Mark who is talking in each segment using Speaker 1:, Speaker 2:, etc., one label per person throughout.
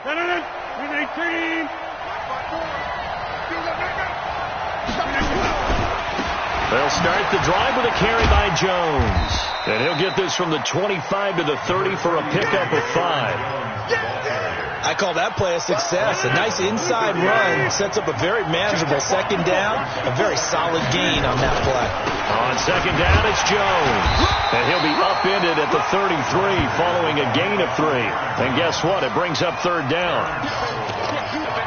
Speaker 1: They'll start the drive with a carry by Jones. And he'll get this from the 25 to the 30 for a pickup of 5.
Speaker 2: I call that play a success. A nice inside run sets up a very manageable second down. A very solid gain on that play.
Speaker 1: On second down, it's Jones. And he'll be upended at the 33 following a gain of 3. And guess what? It brings up third down.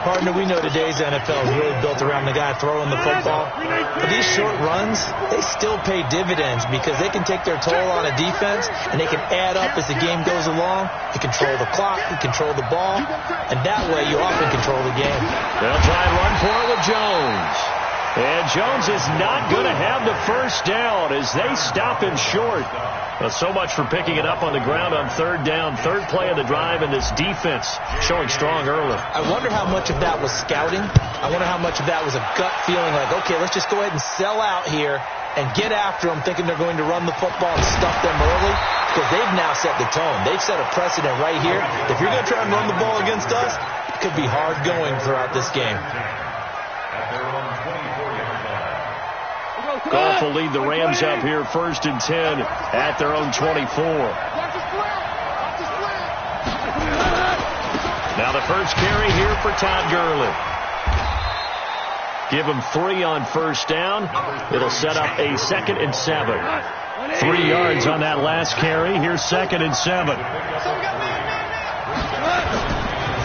Speaker 2: Partner, we know today's NFL is really built around the guy throwing the football. But these short runs, they still pay dividends because they can take their toll on a defense and they can add up as the game goes along. You control the clock, you control the ball, and that way you often control the game.
Speaker 1: They'll try and run for it with Jones. And Jones is not going to have the first down as they stop him short. So much for picking it up on the ground on third down. Third play of the drive, and this defense showing strong early.
Speaker 2: I wonder how much of that was scouting. I wonder how much of that was a gut feeling like, okay, let's just go ahead and sell out here and get after them, thinking they're going to run the football and stuff them early, because they've now set the tone. They've set a precedent right here. If you're going to try and run the ball against us, it could be hard going throughout this game.
Speaker 1: Goff will lead the Rams up here 1st and 10 at their own 24. Now the first carry here for Todd Gurley. Give him 3 on first down. It'll set up a 2nd and 7. 3 yards on that last carry. Here's 2nd and 7.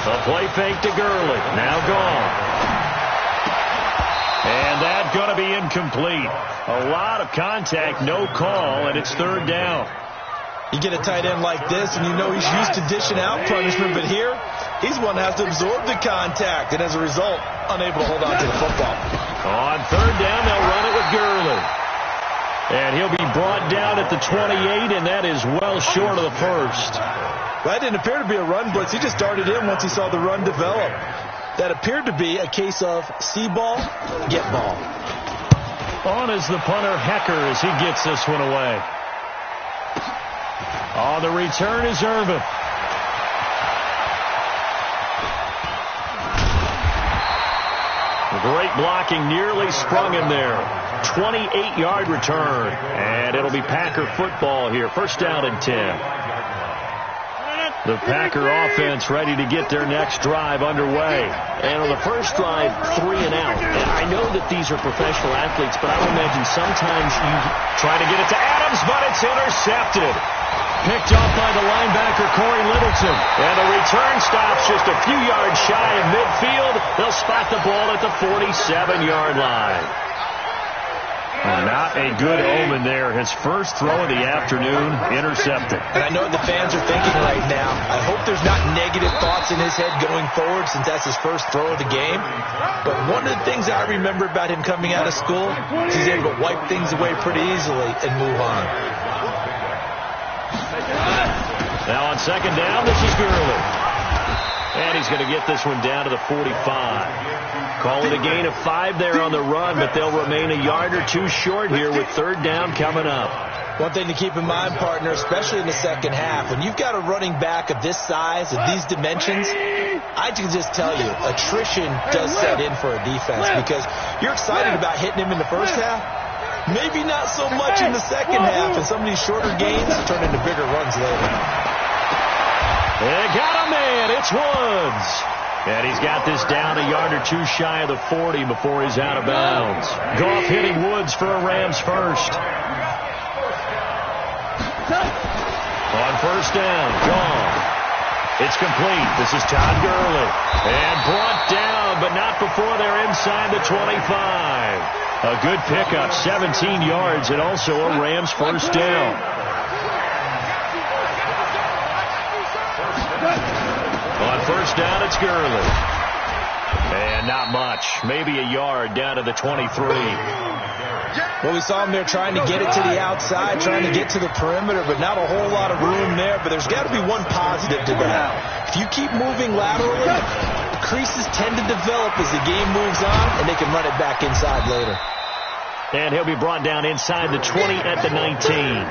Speaker 1: A play fake to Gurley. Now gone. And that's going to be incomplete. A lot of contact, no call, and it's third down.
Speaker 2: You get a tight end like this, and you know he's used to dishing out punishment, but here, he's one that has to absorb the contact, and as a result, unable to hold on to the football.
Speaker 1: On third down, they'll run it with Gurley. And he'll be brought down at the 28, and that is well short of the first.
Speaker 2: That didn't appear to be a run blitz. He just darted in once he saw the run develop. That appeared to be a case of see ball, get ball.
Speaker 1: On is the punter Hecker as he gets this one away. On the return is Irvin. Great blocking, nearly sprung him there. 28-yard return. And it'll be Packer football here. First down and 10. The Packer offense ready to get their next drive underway. And on the first drive, 3 and out. And I know that these are professional athletes, but I would imagine sometimes you try to get it to Adams, but it's intercepted. Picked off by the linebacker, Corey Littleton. And the return stops just a few yards shy of midfield. They'll spot the ball at the 47-yard line. Not a good omen there. His first throw of the afternoon, intercepted.
Speaker 2: And I know what the fans are thinking right now. I hope there's not negative thoughts in his head going forward since that's his first throw of the game. But one of the things I remember about him coming out of school is he's able to wipe things away pretty easily and move on.
Speaker 1: Now on second down, this is Gurley. And he's going to get this one down to the 45. Call it a gain of 5 there on the run, but they'll remain a yard or 2 short here with third down coming up.
Speaker 2: One thing to keep in mind, partner, especially in the second half, when you've got a running back of this size, of these dimensions, I can just tell you, attrition does set in for a defense because you're excited about hitting him in the first half. Maybe not so much in the second half, and some of these shorter gains turn into bigger runs later.
Speaker 1: They got a man. It's Woods. And he's got this down a yard or 2 shy of the 40 before he's out of bounds. Goff hitting Woods for a Rams first. On first down, gone. It's complete. This is Todd Gurley. And brought down, but not before they're inside the 25. A good pickup, 17 yards, and also a Rams first down. On first down, it's Gurley. And not much. Maybe a yard down to the 23.
Speaker 2: Well, we saw him there trying to get it to the outside, trying to get to the perimeter, but not a whole lot of room there. But there's got to be one positive to that. If you keep moving laterally, creases tend to develop as the game moves on, and they can run it back inside later.
Speaker 1: And he'll be brought down inside the 20 at the 19.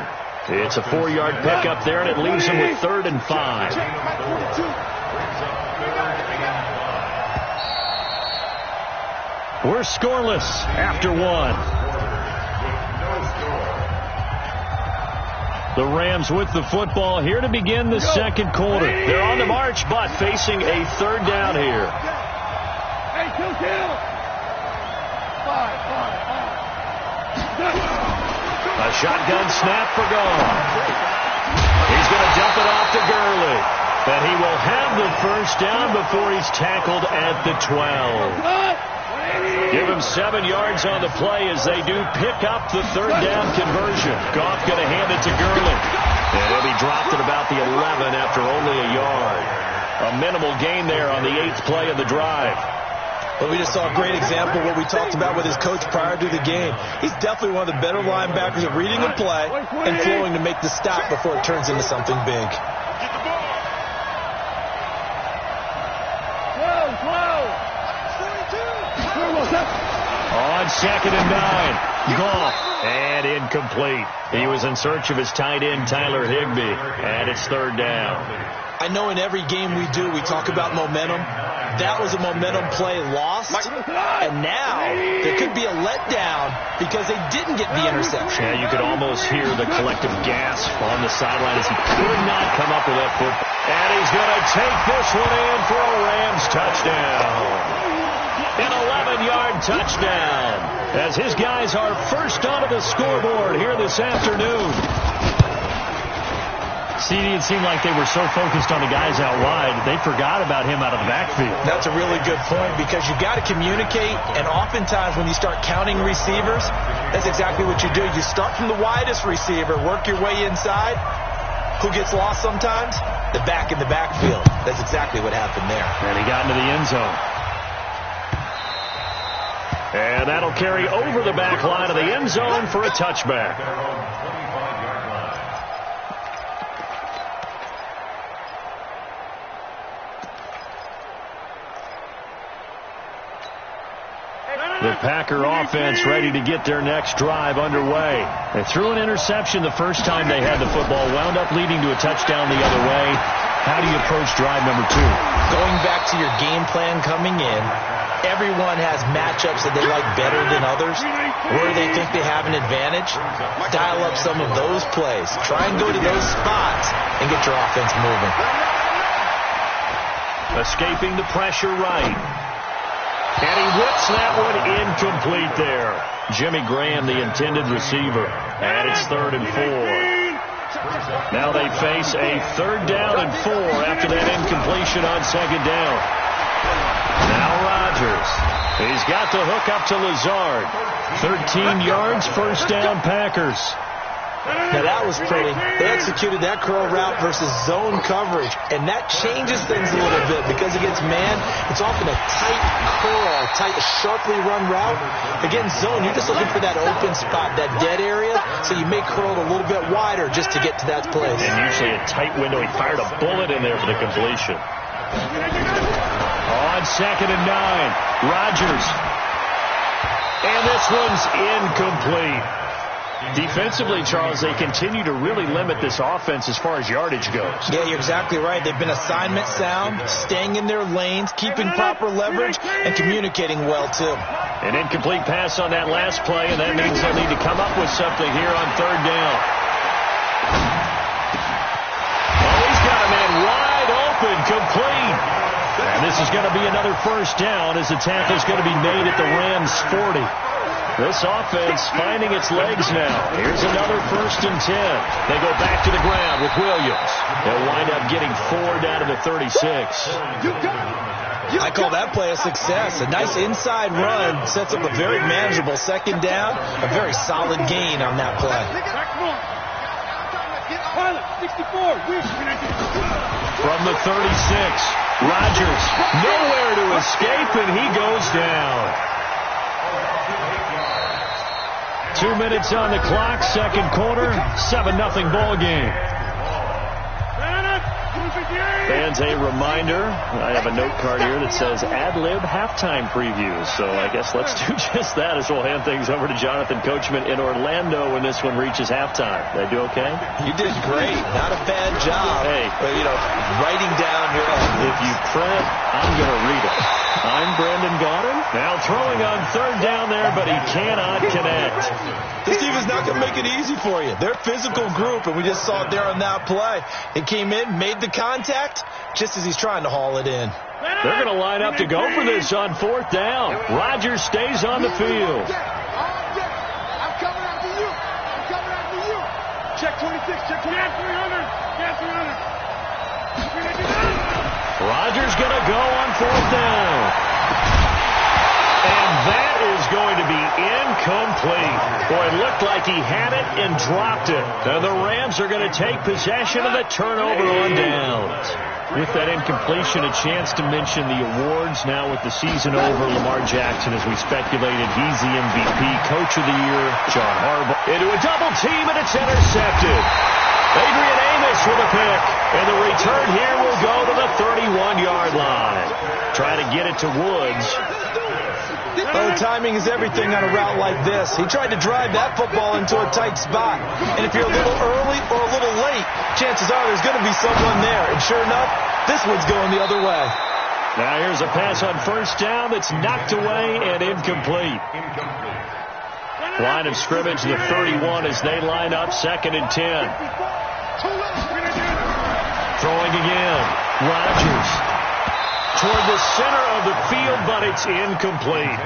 Speaker 1: It's a 4-yard pickup there, and it leaves him with 3rd and 5. We're scoreless after one. The Rams with the football here to begin the second quarter. They're on the march, but facing a third down here. A shotgun snap for Goff. He's going to dump it off to Gurley. And he will have the first down before he's tackled at the 12. Give him 7 yards on the play as they do pick up the third down conversion. Goff going to hand it to Gurley. And he'll be dropped at about the 11 after only a yard. A minimal gain there on the 8th play of the drive.
Speaker 2: But we just saw a great example of what we talked about with his coach prior to the game. He's definitely one of the better linebackers at reading a play and flowing to make the stop before it turns into something big.
Speaker 1: On 2nd and 9, Goff, and incomplete. He was in search of his tight end, Tyler Higbee, and it's third down.
Speaker 2: I know in every game we do, we talk about momentum. That was a momentum play lost, and now there could be a letdown because they didn't get the interception.
Speaker 1: Yeah, you could almost hear the collective gasp on the sideline as he could not come up with that football. And he's going to take this one in for a Rams touchdown. An 11-yard touchdown as his guys are first onto the scoreboard here this afternoon. CD, it seemed like they were so focused on the guys out wide, they forgot about him out of the backfield.
Speaker 2: That's a really good point because you got to communicate, and oftentimes when you start counting receivers, that's exactly what you do. You start from the widest receiver, work your way inside. Who gets lost sometimes? The back in the backfield. That's exactly what happened there.
Speaker 1: And he got into the end zone. And that'll carry over the back line of the end zone for a touchback. The Packer offense ready to get their next drive underway. They threw an interception the first time they had the football, wound up leading to a touchdown the other way. How do you approach drive number 2?
Speaker 2: Going back to your game plan coming in, everyone has matchups that they like better than others, where they think they have an advantage. Dial up some of those plays. Try and go to those spots and get your offense moving.
Speaker 1: Escaping the pressure right. And he whips that one incomplete there. Jimmy Graham, the intended receiver. And it's 3rd and 4. Now they face a 3rd down and 4 after that incompletion on 2nd down. Now Rodgers. He's got the hook up to Lazard. 13 yards, first down Packers.
Speaker 2: Now that was pretty. They executed that curl route versus zone coverage, and that changes things a little bit because against man, it's often a tight curl, tight, sharply run route. Against zone, you're just looking for that open spot, that dead area, so you may curl it a little bit wider just to get to that place.
Speaker 1: And usually a tight window. He fired a bullet in there for the completion. On 2nd and 9, Rodgers. And this one's incomplete. Defensively, Charles, they continue to really limit this offense as far as yardage goes.
Speaker 2: Yeah, you're exactly right. They've been assignment sound, staying in their lanes, keeping proper leverage, and communicating well, too.
Speaker 1: An incomplete pass on that last play, and that means they'll need to come up with something here on 3rd down. Oh, he's got a man wide open, complete. And this is going to be another first down as the tackle's going to be made at the Rams' 40. This offense finding its legs now. Here's another 1st and 10. They go back to the ground with Williams. They'll wind up getting 4 down to the 36.
Speaker 2: I call that play a success. A nice inside run sets up a very manageable 2nd down. A very solid gain on that play.
Speaker 1: From the 36, Rodgers nowhere to escape, and he goes down. 2 minutes on the clock, second quarter, 7-0 ball game. Fans, a reminder, I have a note card here that says ad-lib halftime previews. So I guess let's do just that as we'll hand things over to Jonathan Coachman in Orlando when this one reaches halftime. Did I do okay?
Speaker 2: You did great. Not a bad job.
Speaker 1: Hey.
Speaker 2: But, writing down your...
Speaker 1: If you print, I'm going to read it. I'm Brandon Gaudin. Now throwing on third down there, but he cannot connect.
Speaker 2: This team is not going to make it easy for you. They're a physical group, and we just saw it there on that play. It came in, made the contact, just as he's trying to haul it in.
Speaker 1: They're going to line up to go for this on fourth down. Rodgers stays on the field.
Speaker 3: I'm coming after you. I'm coming after you. Check 26, check 300. Get 300.
Speaker 1: Rodgers going to go on fourth down. And that is going to be incomplete. Boy, it looked like he had it and dropped it. And the Rams are going to take possession of the turnover on downs. With that incompletion, a chance to mention the awards. Now with the season over, Lamar Jackson, as we speculated, he's the MVP. Coach of the Year, John Harbaugh. Into a double team, and it's intercepted. Adrian Amos with a pick. And the return here will go to the 31-yard line. Try to get it to Woods.
Speaker 2: Oh, timing is everything on a route like this. He tried to drive that football into a tight spot. And if you're a little early or a little late, chances are there's going to be someone there. And sure enough, this one's going the other way.
Speaker 1: Now here's a pass on first down that's knocked away and incomplete. Line of scrimmage, the 31 as they line up, 2nd and 10. Throwing again. Rodgers. Toward the center of the field, but it's incomplete.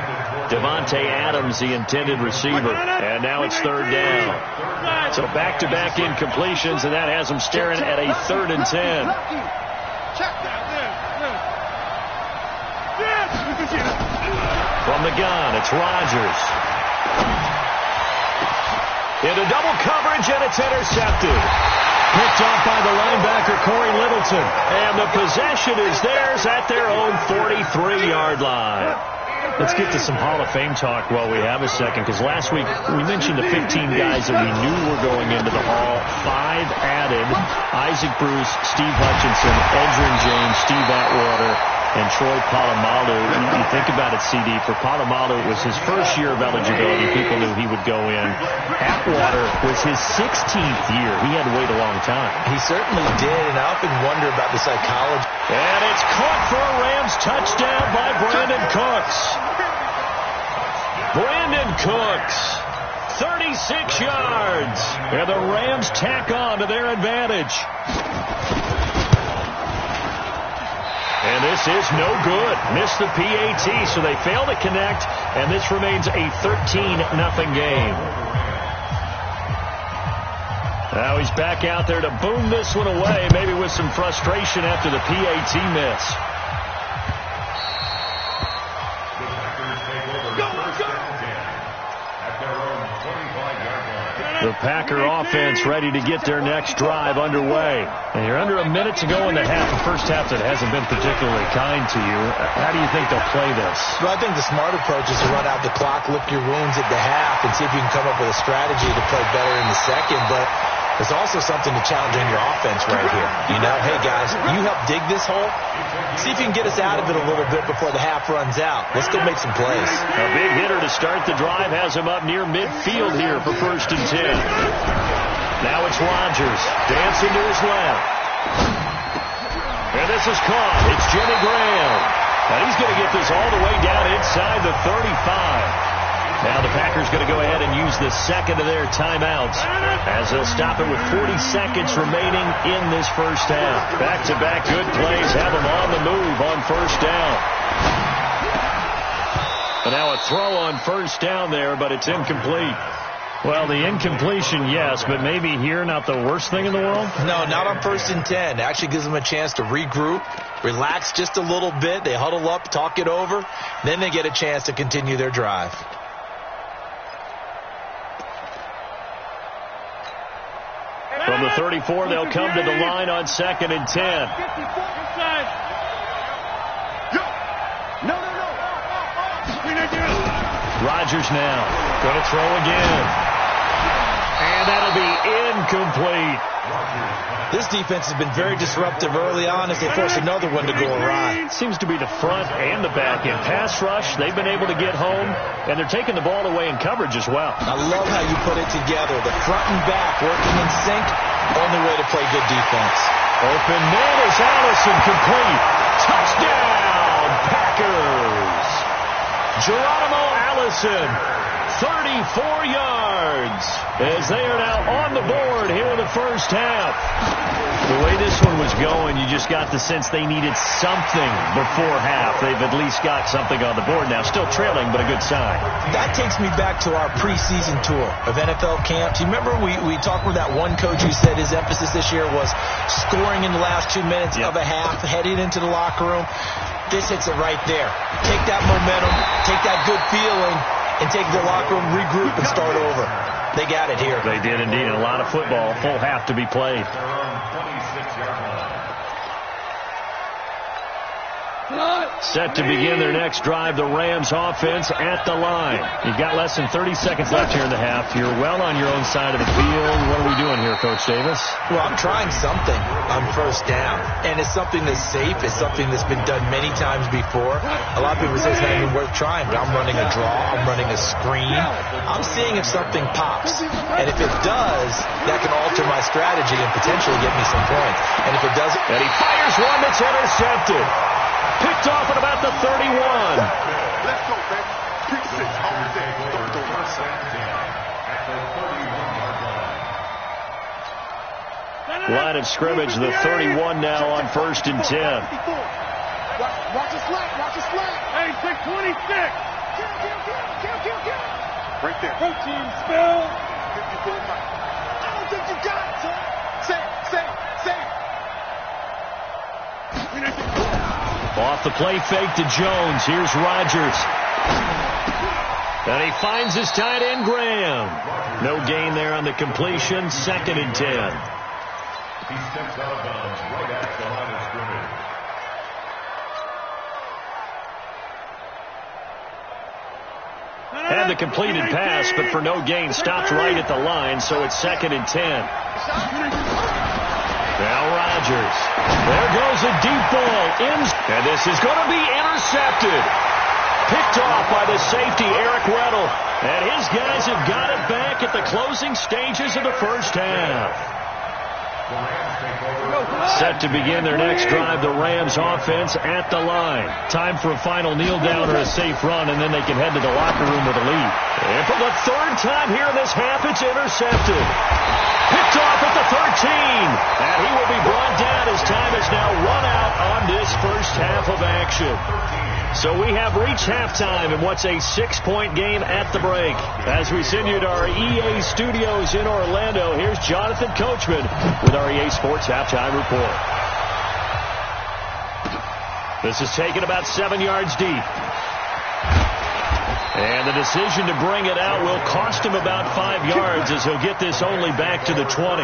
Speaker 1: Devontae Adams, the intended receiver. And now it's 3rd down. So back-to-back incompletions, and that has them staring at a 3rd and 10. From the gun, it's Rodgers. Into double coverage, and it's intercepted. Picked off by the linebacker, Corey Littleton. And the possession is theirs at their own 43-yard line. Let's get to some Hall of Fame talk while we have a second, because last week we mentioned the 15 guys that we knew were going into the Hall. 5 added: Isaac Bruce, Steve Hutchinson, Edgerrin James, Steve Atwater, and Troy Polamalu. You think about it, CD. For Polamalu, it was his first year of eligibility. People knew he would go in. Atwater was his 16th year. He had to wait a long time.
Speaker 2: He certainly did, and I often wonder about the psychology.
Speaker 1: And it's caught for a Rams touchdown by Brandon Cooks. Brandon Cooks, 36 yards. And the Rams tack on to their advantage. And this is no good. Missed the PAT, so they fail to connect, and this remains a 13-0 game. Now he's back out there to boom this one away, maybe with some frustration after the PAT miss. The Packer offense ready to get their next drive underway. And you're under a minute to go in the half. The first half that hasn't been particularly kind to you. How do you think they'll play this?
Speaker 2: Well, I think the smart approach is to run out the clock, lick your wounds at the half, and see if you can come up with a strategy to play better in the second. But there's also something to challenge in your offense right here. Hey, guys, you help dig this hole. See if you can get us out of it a little bit before the half runs out. Let's go make some plays.
Speaker 1: A big hitter to start the drive has him up near midfield here for 1st and 10. Now it's Rodgers dancing to his left. And this is caught. It's Jimmy Graham. And he's going to get this all the way down inside the 35. Now the Packers going to go ahead and use the second of their timeouts as they'll stop it with 40 seconds remaining in this first half. Back-to-back good plays have them on the move on 1st down. And now a throw on 1st down there, but it's incomplete. Well, the incompletion, yes, but maybe here not the worst thing in the world?
Speaker 2: No, not on 1st and 10. It actually gives them a chance to regroup, relax just a little bit. They huddle up, talk it over. Then they get a chance to continue their drive.
Speaker 1: From the 34, they'll come to the line on 2nd and 10. Rodgers now going to throw again. And And that'll be incomplete.
Speaker 2: This defense has been very disruptive early on as they force another one to go awry.
Speaker 1: Seems to be the front and the back. In pass rush, they've been able to get home, and they're taking the ball away in coverage as well.
Speaker 2: I love how you put it together. The front and back working in sync, only way to play good defense.
Speaker 1: Open man is Allison, complete. Touchdown, Packers. Geronimo Allison, 34 yards, as they are now on the board here in the first half. The way this one was going, you just got the sense they needed something before half. They've at least got something on the board now. Still trailing, but a good sign.
Speaker 2: That takes me back to our preseason tour of NFL camp. Do you remember we talked with that one coach who said his emphasis this year was scoring in the last 2 minutes of a half, heading into the locker room? This hits it right there. Take that momentum, take that good feeling, and take the locker room, regroup, and start over. They got it here.
Speaker 1: They did indeed. A lot of football, full half to be played. Set to begin their next drive, the Rams offense at the line. You've got less than 30 seconds left here in the half. You're well on your own side of the field. What are we doing here, Coach Davis?
Speaker 2: Well, I'm trying something on first down, and it's something that's safe. It's something that's been done many times before. A lot of people say it's not even worth trying, but I'm running a draw. I'm running a screen. I'm seeing if something pops, and if it does, that can alter my strategy and potentially get me some points. And if it doesn't,
Speaker 1: and he fires one that's intercepted. Picked off at about the 31.
Speaker 3: Let's go, baby. Pick six. Hold it there. Don't go
Speaker 1: line of scrimmage, the 31 now on 1st and 10.
Speaker 3: Watch the slack. Watch the slack. Hey, 626. Kill. Right there. Protein spill. I don't think you got it, son. Say it.
Speaker 1: Off the play fake to Jones. Here's Rodgers. And he finds his tight end, Graham. No gain there on the completion. 2nd and 10.
Speaker 4: He steps out of bounds right at the line of scrimmage.
Speaker 1: Had the completed pass, but for no gain. Stopped right at the line, so it's 2nd and 10. Now Rodgers. There goes a deep ball. And this is going to be intercepted. Picked off by the safety, Eric Weddle. And his guys have got it back at the closing stages of the first half. Set to begin their next drive, the Rams offense at the line. Time for a final kneel down or a safe run, and then they can head to the locker room with a lead. And for the 3rd time here in this half, it's intercepted. Picked off at the 13. And he will be brought down as time is now run out on this first half of action. So we have reached halftime in what's a 6-point game at the break. As we send you to our EA studios in Orlando, here's Jonathan Coachman with our EA Sports Halftime Report. This is taken about 7 yards deep. And the decision to bring it out will cost him about 5 yards as he'll get this only back to the 20.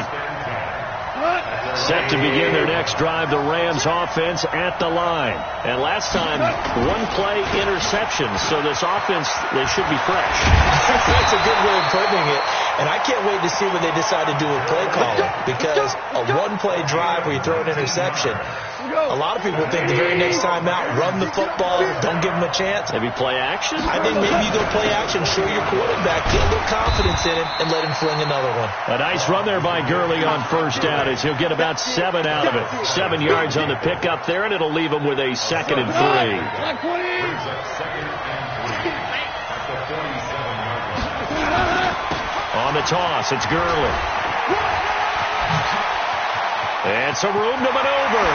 Speaker 1: Set to begin their next drive, the Rams offense at the line. And last time, 1-play interception, so this offense, they should be fresh.
Speaker 2: That's a good way of putting it. And I can't wait to see what they decide to do with play calling, because a 1-play drive where you throw an interception, a lot of people think the very next time out, run the football, don't give them a chance.
Speaker 1: Maybe play action?
Speaker 2: I think maybe you go play action, show your quarterback, get a little confidence in him, and let him fling another one.
Speaker 1: A nice run there by Gurley on first down as he'll get about 7 out of it. 7 yards on the pickup there, and it'll leave him with a 2nd and 3. On the toss, it's Gurley. And some room to maneuver.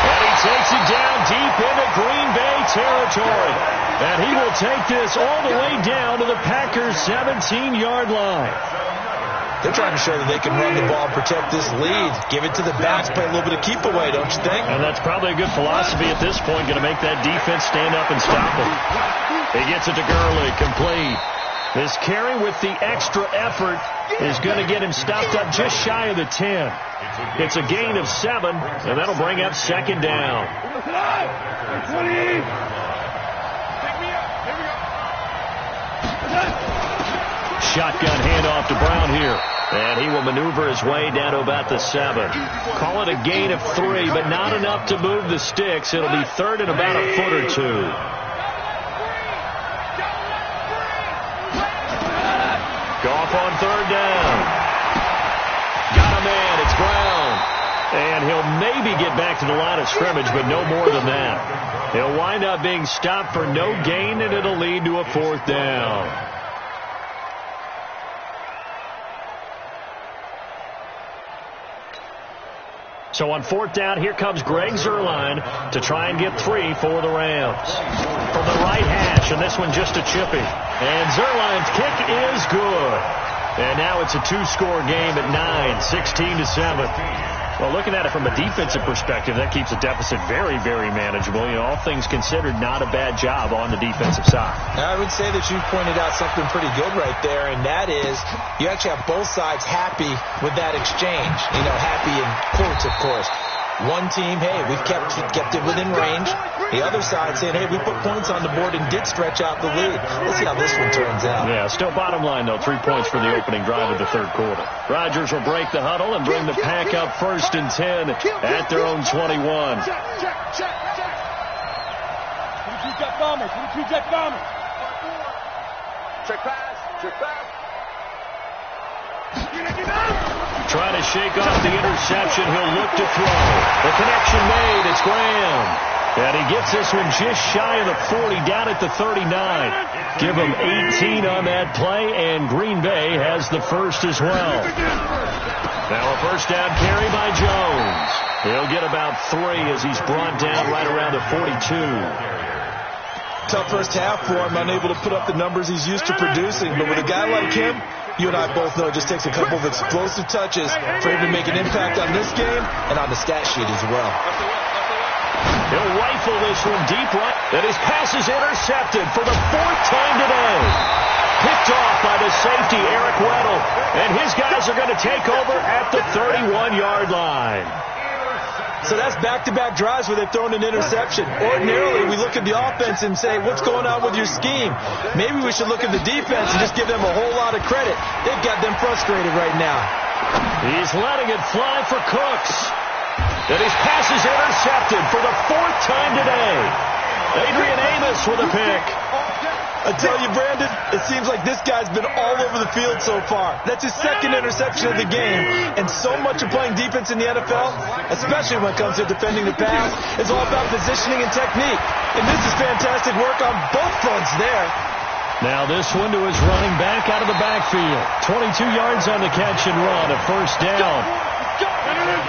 Speaker 1: And he takes it down deep into Green Bay territory. And he will take this all the way down to the Packers' 17-yard line.
Speaker 2: They're trying to show that they can run the ball, protect this lead, give it to the backs, play a little bit of keep away, don't you think?
Speaker 1: And that's probably a good philosophy at this point, going to make that defense stand up and stop him. He gets it to Gurley, complete. This carry with the extra effort is going to get him stopped up just shy of the 10. It's a gain of 7, and that'll bring up 2nd down. Shotgun handoff to Brown here. And he will maneuver his way down to about the 7. Call it a gain of 3, but not enough to move the sticks. It'll be third and about a foot or 2. Goff on third down. Got a man. It's Brown. And he'll maybe get back to the line of scrimmage, but no more than that. He'll wind up being stopped for no gain, and it'll lead to a fourth down. So on fourth down, here comes Greg Zuerlein to try and get 3 for the Rams. From the right hash, and this one just a chippy. And Zuerlein's kick is good. And now it's a 2-score game at 9, 16-7. Well, looking at it from a defensive perspective, that keeps the deficit very, very manageable. You know, all things considered, not a bad job on the defensive side.
Speaker 2: Now, I would say that you pointed out something pretty good right there, and that is you actually have both sides happy with that exchange. You know, happy in quotes, of course. One team, hey, we've kept it within range. The other side saying, hey, we put points on the board and did stretch out the lead. Let's see how this one turns out.
Speaker 1: Yeah, still bottom line, though, 3 points for the opening drive of the third quarter. Rodgers will break the huddle and bring the pack up first and 10 at their own 21.
Speaker 3: Jet bombers. Jet bombers.
Speaker 5: Check pass. Check pass.
Speaker 1: Trying to shake off the interception. He'll look to throw. The connection made. It's Graham. And he gets this one just shy of the 40, down at the 39. Give him 18 on that play, and Green Bay has the first as well. Now a first down carry by Jones. He'll get about 3 as he's brought down right around the 42.
Speaker 2: Tough first half for him, unable to put up the numbers he's used to producing. But with a guy like him, you and I both know it just takes a couple of explosive touches for him to make an impact on this game and on the stat sheet as well.
Speaker 1: He'll rifle this one deep right, and his pass is intercepted for the 4th time today. Picked off by the safety, Eric Weddle, and his guys are going to take over at the 31-yard line.
Speaker 2: So that's back-to-back drives where they've thrown an interception. Ordinarily, we look at the offense and say, what's going on with your scheme? Maybe we should look at the defense and just give them a whole lot of credit. They've got them frustrated right now.
Speaker 1: He's letting it fly for Cooks. And his pass is intercepted for the 4th time today. Adrian Amos with a pick.
Speaker 2: I tell you, Brandon, it seems like this guy's been all over the field so far. That's his 2nd interception of the game. And so much of playing defense in the NFL, especially when it comes to defending the pass, is all about positioning and technique. And this is fantastic work on both fronts there.
Speaker 1: Now this one to his running back out of the backfield. 22 yards on the catch and run, a first down.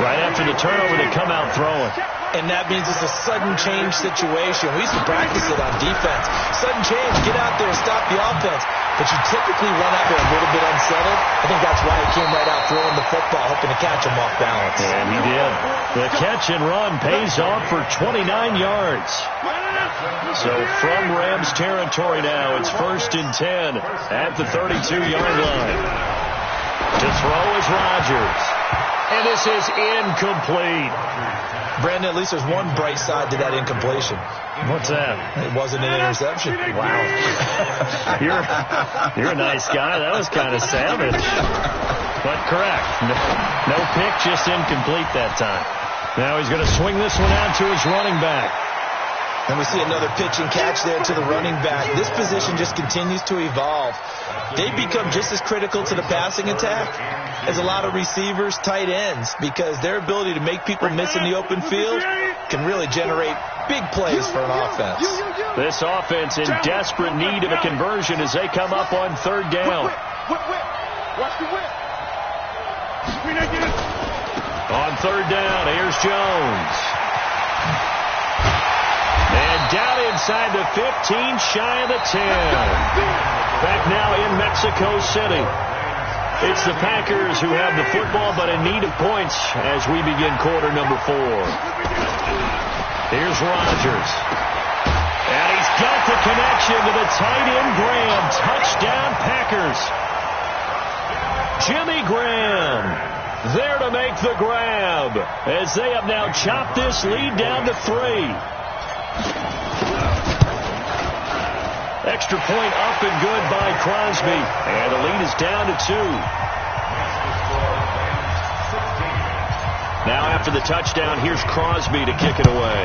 Speaker 1: Right after the turnover, they come out throwing.
Speaker 2: And that means it's a sudden change situation. We used to practice it on defense. Sudden change, get out there, stop the offense. But you typically run out there a little bit unsettled. I think that's why he came right out throwing the football, hoping to catch him off balance.
Speaker 1: And he did. The catch and run pays off for 29 yards. So from Rams territory now, it's first and 10 at the 32-yard line. To throw is Rodgers. And this is incomplete.
Speaker 2: Brandon, at least there's one bright side to that incompletion.
Speaker 1: What's that?
Speaker 2: It wasn't an interception.
Speaker 1: Wow. You're a nice guy. That was kind of savage. But correct. No pick, just incomplete that time. Now he's going to swing this one out to his running back.
Speaker 2: And we see another pitch and catch there to the running back. This position just continues to evolve. They become just as critical to the passing attack as a lot of receivers, tight ends, because their ability to make people miss in the open field can really generate big plays for an offense.
Speaker 1: This offense in desperate need of a conversion as they come up on third down.
Speaker 3: Watch the whip.
Speaker 1: On third down, here's Jones. And down inside the 15, shy of the 10. Back now in Mexico City. It's the Packers who have the football, but in need of points as we begin quarter number 4. Here's Rodgers. And he's got the connection to the tight end Graham. Touchdown Packers. Jimmy Graham there to make the grab as they have now chopped this lead down to 3. Extra point up and good by Crosby. And the lead is down to 2. Now after the touchdown, here's Crosby to kick it away.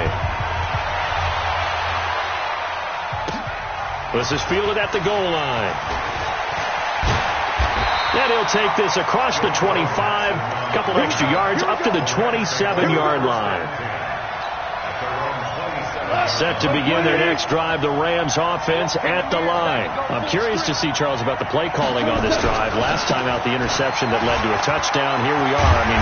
Speaker 1: This is fielded at the goal line. And he'll take this across the 25, a couple extra yards up to the 27-yard line. Set to begin their next drive, the Rams offense at the line. I'm curious to see, Charles, about the play calling on this drive. Last time out, the interception that led to a touchdown. Here we are. I mean,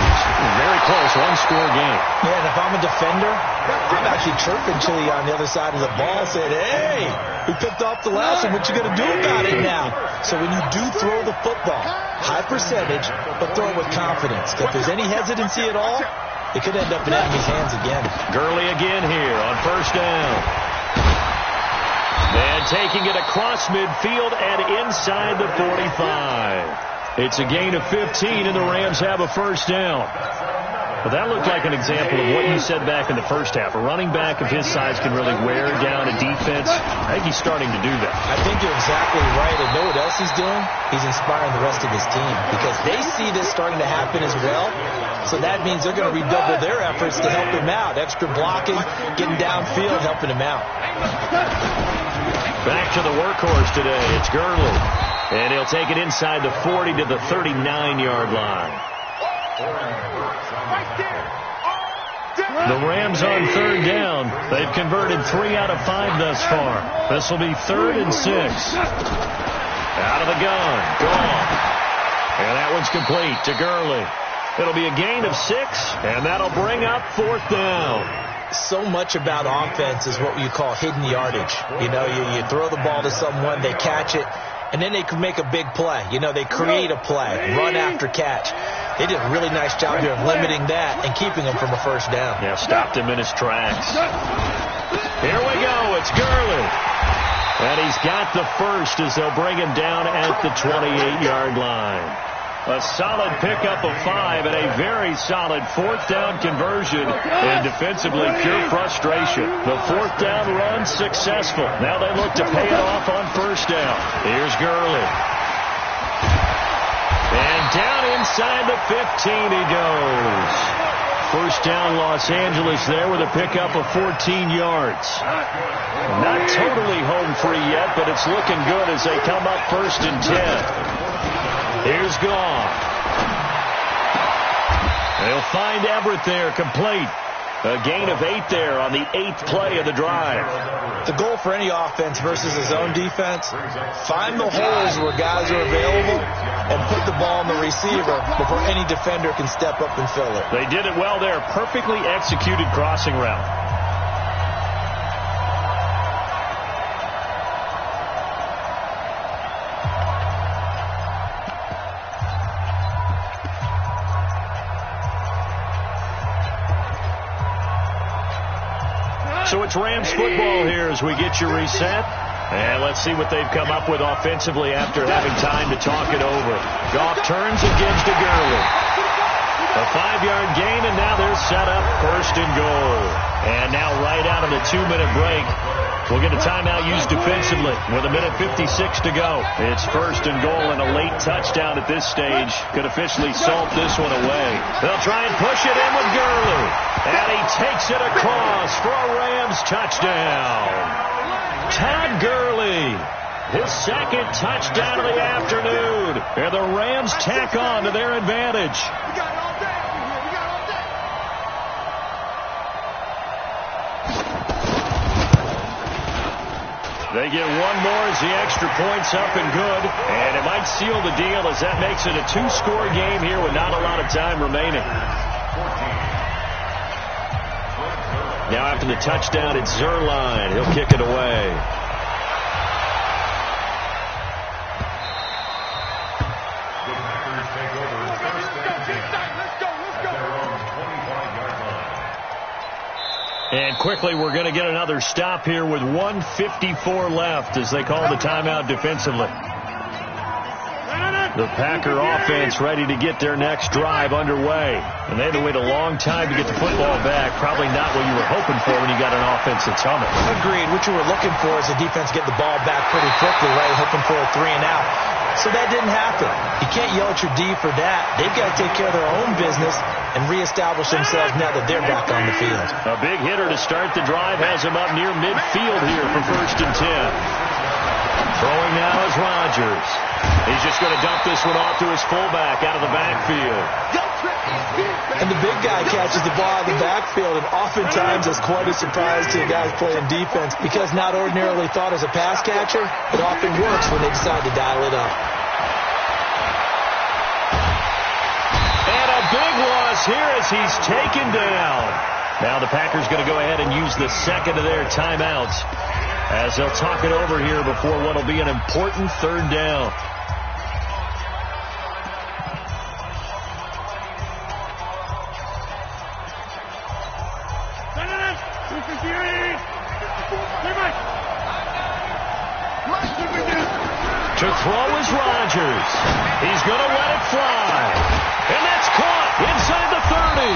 Speaker 1: very close, one-score game.
Speaker 2: Yeah, and if I'm a defender, I'm actually chirping Chili on the other side of the ball, saying, hey, we picked off the last one. What you going to do about it now? So when you do throw the football, high percentage, but throw it with confidence. If there's any hesitancy at all, it could end up in enemy's hands again.
Speaker 1: Gurley again here on first down. And taking it across midfield and inside the 45. It's a gain of 15, and the Rams have a first down. Well, that looked like an example of what you said back in the first half. A running back of his size can really wear down a defense. I think he's starting to do that.
Speaker 2: I think you're exactly right. And know what else he's doing? He's inspiring the rest of his team because they see this starting to happen as well. So that means they're going to redouble their efforts to help him out. Extra blocking, getting downfield, helping him out.
Speaker 1: Back to the workhorse today. It's Gurley. And he'll take it inside the 40 to the 39-yard line. The Rams on third down. They've converted 3 out of 5 thus far. This will be 3rd and 6. Out of the gun. Gone. And that one's complete to Gurley. It'll be a gain of 6, and that'll bring up 4th down.
Speaker 2: So much about offense is what you call hidden yardage. You know, you throw the ball to someone, they catch it, and then they can make a big play. You know, they create a play, run after catch. They did a really nice job here of limiting that and keeping him from a first down.
Speaker 1: Yeah, stopped him in his tracks. Here we go. It's Gurley. And he's got the first as they'll bring him down at the 28-yard line. A solid pickup of 5 and a very solid 4th down conversion. And defensively, pure frustration. The 4th down run successful. Now they look to pay it off on first down. Here's Gurley. And down inside the 15 he goes. First down Los Angeles there with a pickup of 14 yards. Not totally home free yet, but it's looking good as they come up 1st and 10. Here's Goff. They'll find Everett there, complete. A gain of 8 there on the 8th play of the drive.
Speaker 2: The goal for any offense versus his own defense, find the holes where guys are available and put the ball on the receiver before any defender can step up and fill it.
Speaker 1: They did it well there. Perfectly executed crossing route. So it's Rams football here as we get you reset. And let's see what they've come up with offensively after having time to talk it over. Goff turns and gives to Gurley. A 5-yard gain, and now they're set up 1st and goal. And now right out of the 2-minute break, we'll get a timeout used defensively with 1:56 to go. It's 1st and goal, and a late touchdown at this stage could officially salt this one away. They'll try and push it in with Gurley. And he takes it across for a Rams touchdown. Todd Gurley, his 2nd touchdown of the afternoon. And the Rams tack on to their advantage. They get one more as the extra point's up and good. And it might seal the deal as that makes it a 2-score game here with not a lot of time remaining. Now after the touchdown, it's Zerline. He'll kick it away. And quickly, we're going to get another stop here with 1:54 left as they call the timeout defensively. The Packer offense ready to get their next drive underway. And they had to wait a long time to get the football back. Probably not what you were hoping for when you got an offense that's humming.
Speaker 2: Agreed. What you were looking for is the defense get the ball back pretty quickly, right? Hoping for a 3 and out. So that didn't happen. You can't yell at your D for that. They've got to take care of their own business and reestablish themselves now that they're back on the field.
Speaker 1: A big hitter to start the drive has him up near midfield here for 1st and 10. Throwing now is Rodgers. He's just going to dump this one off to his fullback out of the backfield.
Speaker 2: And the big guy catches the ball out of the backfield, and oftentimes it's quite a surprise to the guys playing defense because not ordinarily thought as a pass catcher, it often works when they decide to dial it up.
Speaker 1: And a big loss here as he's taken down. Now the Packers going to go ahead and use the second of their timeouts as they'll talk it over here before what will be an important 3rd down. To throw is Rodgers. He's going to let it fly. And that's caught inside the 30.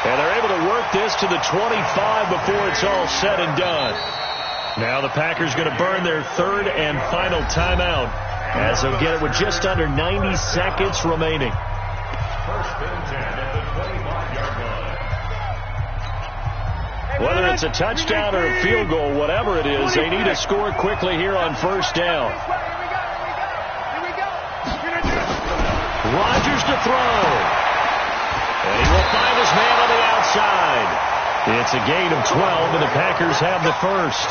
Speaker 1: And they're able to work this to the 25 before it's all said and done. Now the Packers going to burn their 3rd and final timeout as they'll get it with just under 90 seconds remaining.
Speaker 4: 1st and 10 at the 25-yard line.
Speaker 1: Whether it's a touchdown or a field goal, whatever it is, they need to score quickly here on 1st down. Rodgers to throw. And he will find his man on the outside. It's a gain of 12, and the Packers have the 1st.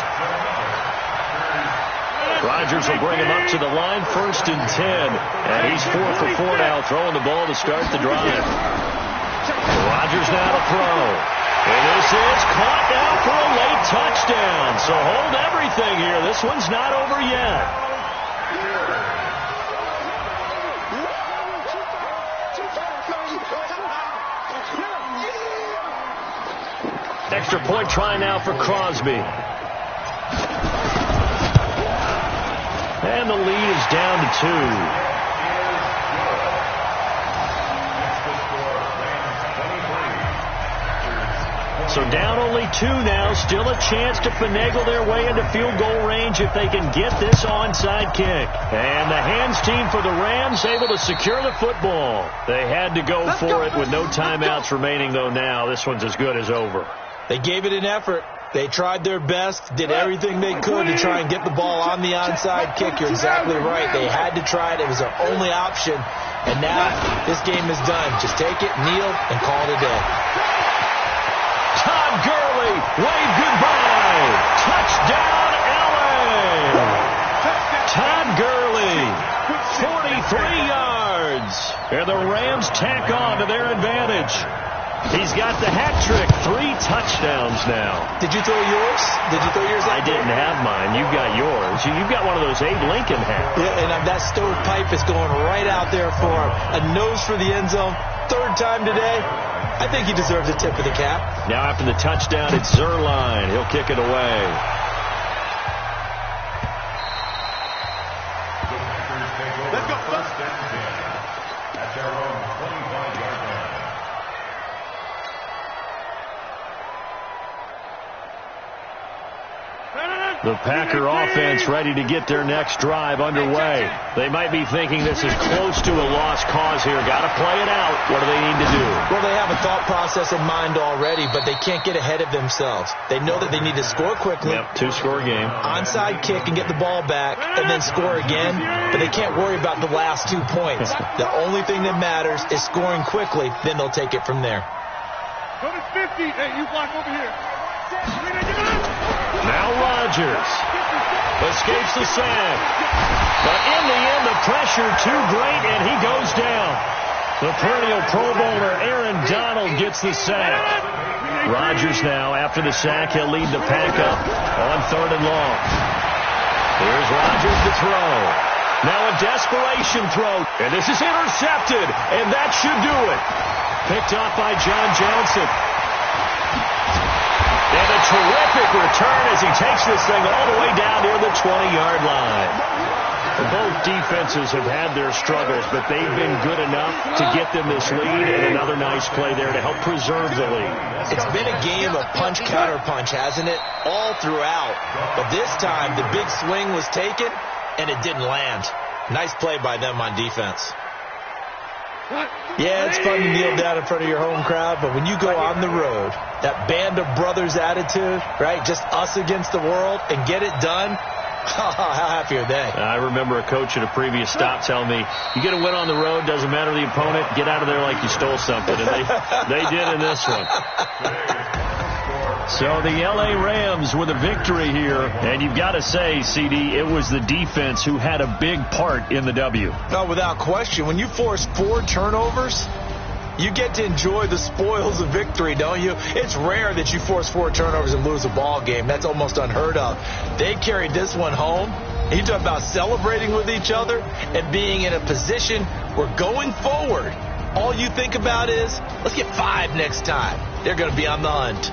Speaker 1: Rodgers will bring him up to the line, 1st and 10. And he's 4 for 4 now, throwing the ball to start the drive. Rodgers now to throw. And this is caught now for a late touchdown. So hold everything here. This one's not over yet. Extra point try now for Crosby. And the lead is down to 2. So down only 2 now. Still a chance to finagle their way into field goal range if they can get this onside kick. And the hands team for the Rams able to secure the football. They had to go for it with no timeouts remaining, though now. This one's as good as over.
Speaker 2: They gave it an effort. They tried their best, did everything they could to try and get the ball on the onside kick. You're exactly right. They had to try it. It was their only option. And now this game is done. Just take it, kneel, and call it a day.
Speaker 1: Todd Gurley, wave goodbye. Touchdown, L.A. Todd Gurley, 43 yards. And the Rams tack on to their advantage. He's got the hat trick, 3 touchdowns now.
Speaker 2: Did you throw yours? Did you throw yours out?
Speaker 1: I didn't have mine. You've got yours. You've got one of those Abe Lincoln hats.
Speaker 2: Yeah, and that stovepipe is going right out there for him. A nose for the end zone. 3rd time today. I think he deserves a tip of the cap.
Speaker 1: Now after the touchdown, it's Zerline. He'll kick it away.
Speaker 3: Let's go.
Speaker 4: At their own 25-yard line.
Speaker 1: The Packer offense ready to get their next drive underway. They might be thinking this is close to a lost cause here. Got to play it out. What do they need to do?
Speaker 2: Well, they have a thought process in mind already, but they can't get ahead of themselves. They know that they need to score quickly.
Speaker 1: Yep, 2-score game.
Speaker 2: Onside kick and get the ball back, and then score again. But they can't worry about the last 2 points. The only thing that matters is scoring quickly. Then they'll take it from there.
Speaker 3: Go to 50. Hey, you block over here.
Speaker 1: Now Rodgers escapes the sack. But in the end, the pressure too great, and he goes down. The perennial Pro Bowler Aaron Donald gets the sack. Rodgers now, after the sack, he'll lead the pack up on 3rd and long. Here's Rodgers to throw. Now a desperation throw, and this is intercepted, and that should do it. Picked off by John Johnson. And a terrific return as he takes this thing all the way down near the 20-yard line. Both defenses have had their struggles, but they've been good enough to get them this lead, and another nice play there to help preserve the lead.
Speaker 2: It's been a game of punch-counter-punch, hasn't it? All throughout. But this time, the big swing was taken, and it didn't land. Nice play by them on defense. Yeah, it's fun to kneel down in front of your home crowd, but when you go on the road, that band of brothers attitude, right, just us against the world, and get it done, how happy are they?
Speaker 1: I remember a coach at a previous stop telling me, you get a win on the road, doesn't matter the opponent, get out of there like you stole something, and they did in this one. So the L.A. Rams with a victory here, and you've got to say, CD, it was the defense who had a big part in the W.
Speaker 2: No, without question. When you force 4 turnovers, you get to enjoy the spoils of victory, don't you? It's rare that you force 4 turnovers and lose a ball game. That's almost unheard of. They carried this one home. You talk about celebrating with each other and being in a position where going forward, all you think about is, let's get 5 next time. They're going to be on the hunt.